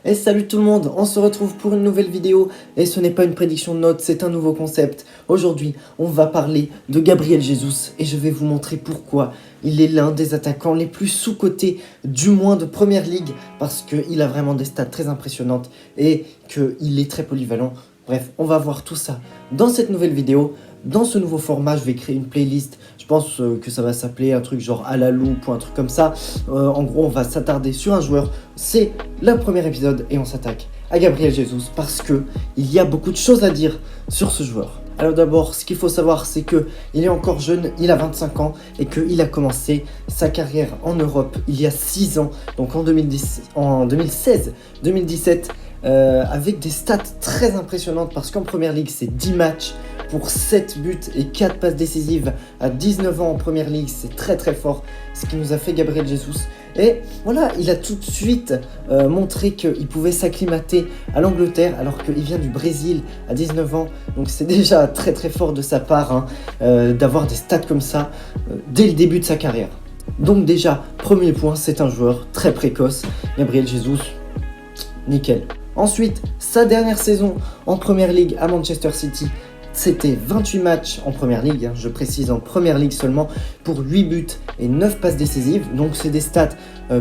Et salut tout le monde, on se retrouve pour une nouvelle vidéo et ce n'est pas une prédiction de notes, c'est un nouveau concept. Aujourd'hui, on va parler de Gabriel Jesus et je vais vous montrer pourquoi il est l'un des attaquants les plus sous-cotés, du moins de Première Ligue, parce qu'il a vraiment des stats très impressionnantes et qu'il est très polyvalent. Bref, on va voir tout ça dans cette nouvelle vidéo. Dans ce nouveau format, je vais créer une playlist. Je pense que ça va s'appeler un truc genre à la loupe ou un truc comme ça. En gros, on va s'attarder sur un joueur. C'est le premier épisode et on s'attaque à Gabriel Jesus parce que il y a beaucoup de choses à dire sur ce joueur. Alors d'abord, ce qu'il faut savoir, c'est qu'il est encore jeune, il a 25 ans et qu'il a commencé sa carrière en Europe il y a 6 ans, donc en 2016-2017, avec des stats très impressionnantes parce qu'en Première Ligue, c'est 10 matchs pour 7 buts et 4 passes décisives à 19 ans en Première Ligue. C'est très très fort ce qui nous a fait Gabriel Jesus. Et voilà, il a tout de suite montré qu'il pouvait s'acclimater à l'Angleterre alors qu'il vient du Brésil à 19 ans. Donc c'est déjà très très fort de sa part d'avoir des stats comme ça dès le début de sa carrière. Donc déjà, premier point, c'est un joueur très précoce. Gabriel Jesus, nickel. Ensuite, sa dernière saison en Première Ligue à Manchester City, c'était 28 matchs en Première Ligue, je précise en Première Ligue seulement, pour 8 buts et 9 passes décisives. Donc c'est des stats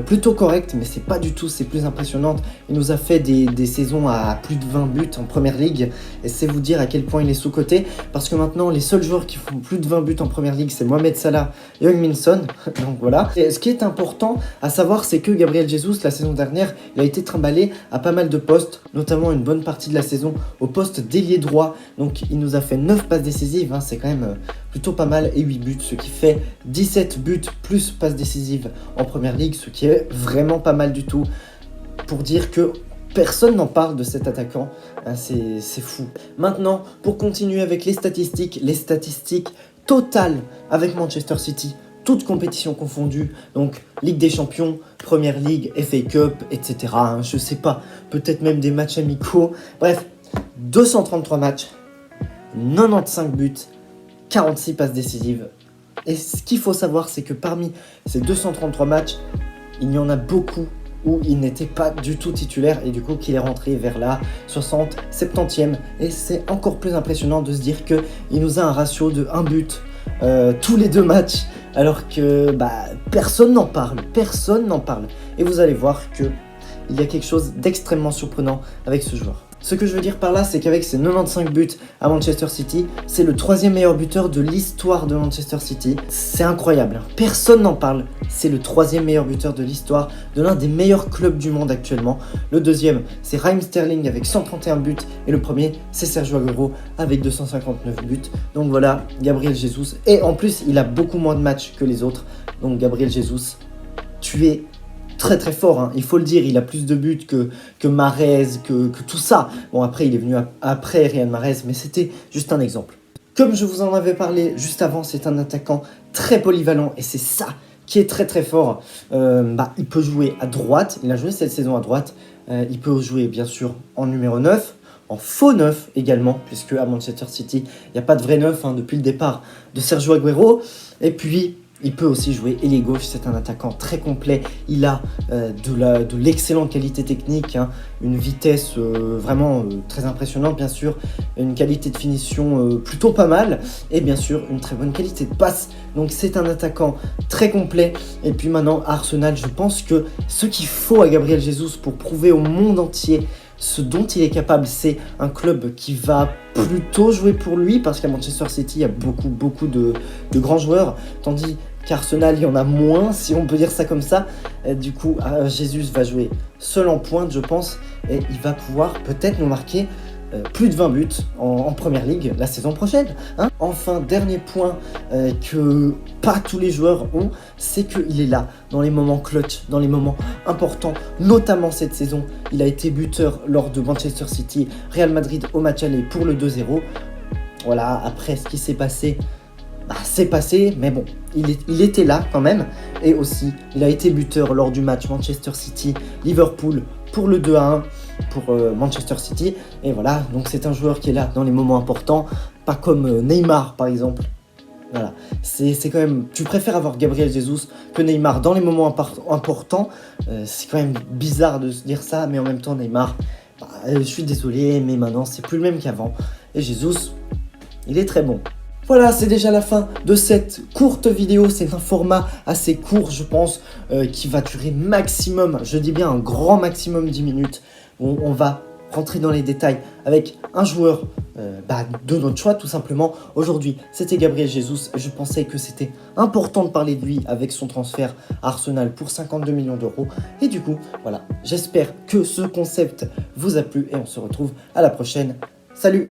plutôt correctes, mais c'est pas du tout ses plus impressionnantes. Il nous a fait des saisons à plus de 20 buts en Première Ligue, et c'est vous dire à quel point il est sous-coté, parce que maintenant les seuls joueurs qui font plus de 20 buts en Première Ligue, c'est Mohamed Salah et Heung-min Son. Donc voilà. Et ce qui est important à savoir, c'est que Gabriel Jesus, la saison dernière, il a été trimballé à pas mal de postes, notamment une bonne partie de la saison au poste d'ailier droit. Donc il nous a fait 9 passes décisives, c'est quand même plutôt pas mal, et 8 buts, ce qui fait 17 buts plus passes décisives en Première Ligue, ce qui est vraiment pas mal du tout, pour dire que personne n'en parle de cet attaquant, c'est fou. Maintenant, pour continuer avec les statistiques totales avec Manchester City, toutes compétitions confondues, donc Ligue des Champions, Première Ligue, FA Cup, etc. Je sais pas, peut-être même des matchs amicaux, bref, 233 matchs, 95 buts, 46 passes décisives. Et ce qu'il faut savoir, c'est que parmi ces 233 matchs, il y en a beaucoup où il n'était pas du tout titulaire et du coup qu'il est rentré vers la 60, 70e. Et c'est encore plus impressionnant de se dire qu'il nous a un ratio de 1 but tous les 2 matchs, alors que personne n'en parle. Et vous allez voir qu'il y a quelque chose d'extrêmement surprenant avec ce joueur. Ce que je veux dire par là, c'est qu'avec ses 95 buts à Manchester City, c'est le 3e meilleur buteur de l'histoire de Manchester City. C'est incroyable, personne n'en parle. C'est le 3e meilleur buteur de l'histoire de l'un des meilleurs clubs du monde actuellement. Le 2e, c'est Raheem Sterling avec 131 buts. Et le 1er, c'est Sergio Aguero avec 259 buts. Donc voilà, Gabriel Jesus. Et en plus, il a beaucoup moins de matchs que les autres. Donc Gabriel Jesus, tu es très très fort, il faut le dire, il a plus de buts que Mahrez, que tout ça. Bon, après il est venu après Riyad Mahrez, mais c'était juste un exemple. Comme je vous en avais parlé juste avant, c'est un attaquant très polyvalent et c'est ça qui est très très fort. Il peut jouer à droite, il a joué cette saison à droite, il peut jouer bien sûr en numéro 9, en faux 9 également, puisque à Manchester City, il n'y a pas de vrai 9 depuis le départ de Sergio Aguero. Et puis il peut aussi jouer ailier gauche, c'est un attaquant très complet, il a de l'excellente qualité technique, une vitesse vraiment très impressionnante bien sûr, une qualité de finition plutôt pas mal, et bien sûr une très bonne qualité de passe. Donc c'est un attaquant très complet. Et puis maintenant à Arsenal, je pense que ce qu'il faut à Gabriel Jesus pour prouver au monde entier ce dont il est capable, c'est un club qui va plutôt jouer pour lui, parce qu'à Manchester City, il y a beaucoup de grands joueurs, tandis qu'Arsenal, il y en a moins, si on peut dire ça comme ça. Et du coup, Jesus va jouer seul en pointe, je pense, et il va pouvoir peut-être nous marquer plus de 20 buts en Première Ligue la saison prochaine. Enfin, dernier point que pas tous les joueurs ont, c'est qu'il est là dans les moments clutch, dans les moments importants, notamment cette saison. Il a été buteur lors de Manchester City, Real Madrid au match aller pour le 2-0. Voilà, après ce qui s'est passé, c'est passé, mais bon, il était là quand même. Et aussi, il a été buteur lors du match Manchester City-Liverpool pour le 2-1 pour Manchester City. Et voilà, donc c'est un joueur qui est là dans les moments importants, pas comme Neymar par exemple, Voilà, c'est quand même... Tu préfères avoir Gabriel Jesus que Neymar dans les moments importants. C'est quand même bizarre de se dire ça, mais en même temps, Neymar, je suis désolé, mais maintenant, c'est plus le même qu'avant. Et Jesus, il est très bon. Voilà, c'est déjà la fin de cette courte vidéo. C'est un format assez court, je pense, qui va durer maximum, je dis bien un grand maximum 10 minutes. On va rentrer dans les détails avec un joueur de notre choix, tout simplement. Aujourd'hui, c'était Gabriel Jesus. Je pensais que c'était important de parler de lui avec son transfert à Arsenal pour 52 millions d'euros. Et du coup, voilà, j'espère que ce concept vous a plu et on se retrouve à la prochaine. Salut!